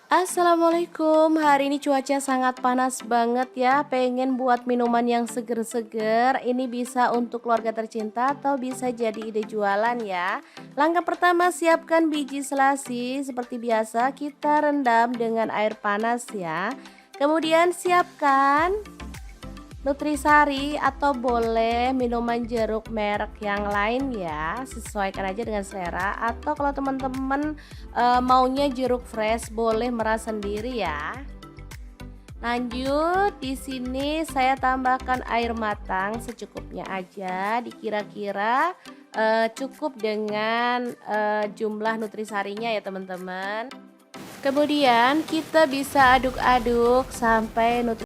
Assalamualaikum, hari ini cuaca sangat panas banget ya. Pengen buat minuman yang seger-seger. Ini bisa untuk keluarga tercinta atau bisa jadi ide jualan ya. Langkah pertama, siapkan biji selasi. Seperti biasa, kita rendam dengan air panas ya. Kemudian siapkan Nutrisari atau boleh minuman jeruk merek yang lain ya, sesuaikan aja dengan selera atau kalau teman-teman, maunya jeruk fresh boleh meras sendiri ya. Lanjut, di sini saya tambahkan air matang secukupnya aja, dikira-kira, cukup dengan, jumlah nutrisarinya ya teman-teman. Kemudian kita bisa aduk-aduk sampai nutrisari